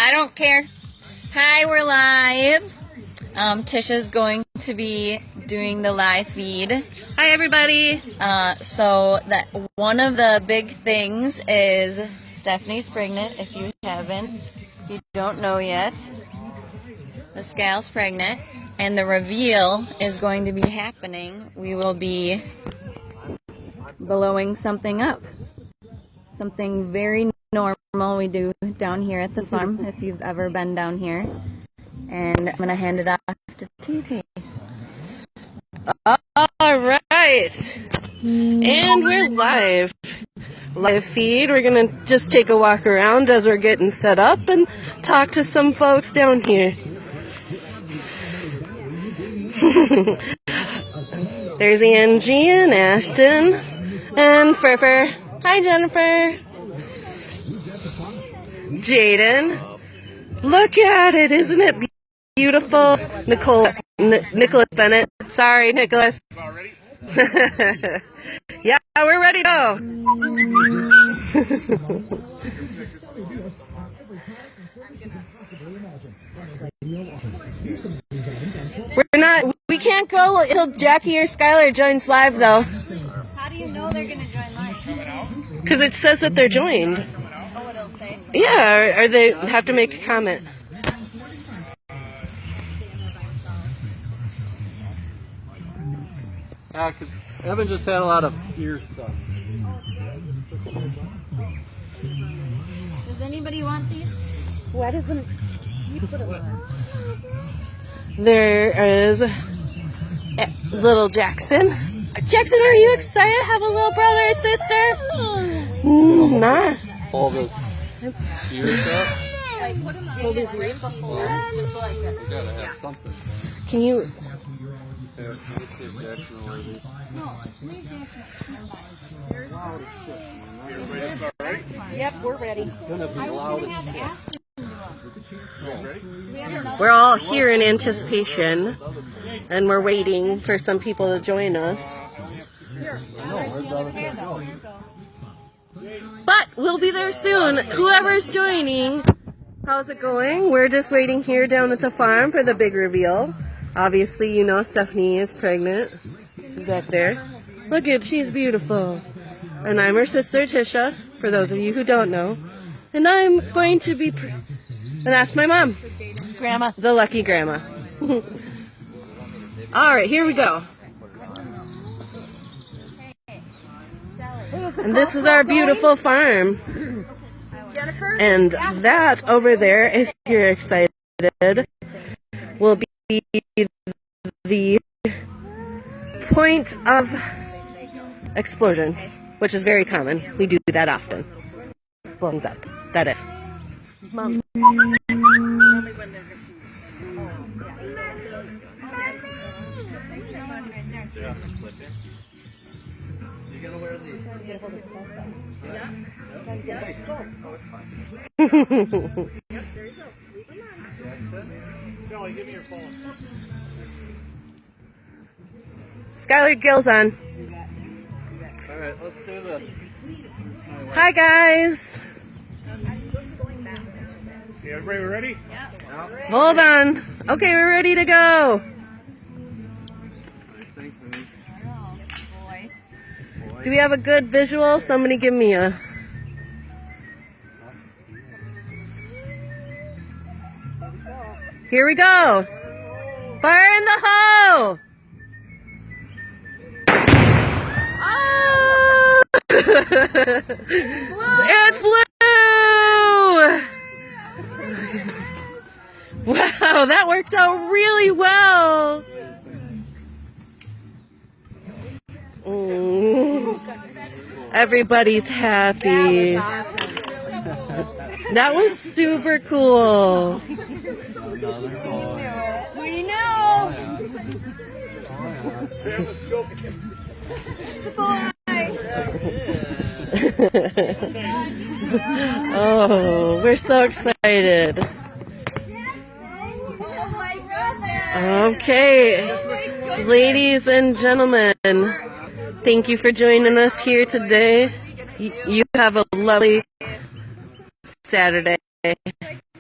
I don't care. Hi, we're live. Tisha's going to be doing the live feed. Hi, everybody. So that one of the big things is Stephanie's pregnant. If you don't know yet, the Scal's pregnant, and the reveal is going to be happening. We will be blowing something up. Something very normal we do down here at the farm, if you've ever been down here. And I'm going to hand it off to TT. All right. And we're live. Live feed. We're going to just take a walk around as we're getting set up and talk to some folks down here. There's Angie and Ashton and Furfur. Hi, Jennifer. Jaden. Look at it. Isn't it beautiful? Nicholas Bennett. Sorry, Nicholas. Yeah, we're ready to go. We can't go until Jackie or Skylar joins live, though. How do you know they're going to join live? Because it says that they're joined. Oh, it'll say? Yeah, or they have to make a comment. Yeah, because Evan just had a lot of ear stuff. Does anybody want these? What is it? There is little Jackson. Jackson, are you excited to have a little brother or sister? Not. All this ear stuff. Hold his ears before. We gotta have something. Can you? Yeah, let's get Jackson away. No, leave Jackson. Everybody all right? Yep, we're ready. It's gonna be loud as shit. We're all here in anticipation, and we're waiting for some people to join us. But we'll be there soon. Whoever's joining, how's it going? We're just waiting here down at the farm for the big reveal. Obviously, you know Stephanie is pregnant. She's back there. Look at, she's beautiful. And I'm her sister, Tisha, for those of you who don't know. And I'm going to be, and that's my mom. Grandma. The lucky grandma. All right, here we go. And this is our beautiful farm. And that over there, if you're excited, will be the point of explosion, which is very common. We do that often. Blows up. That is. Mom. You gotta wear these. Give me your phone. Skylar Gill's on. Alright, let's do this. Hi, guys. Okay, everybody ready? Yeah. Hold on. Okay, we're ready to go. Do we have a good visual? Somebody give me a... Here we go. Fire in the hole. Oh! It's Lou. Wow, that worked out really well. Everybody's happy. That was super cool. We know. It's a boy. Oh, we're so excited. Oh my goodness. Okay, ladies and gentlemen, thank you for joining us here today. You have a lovely Saturday.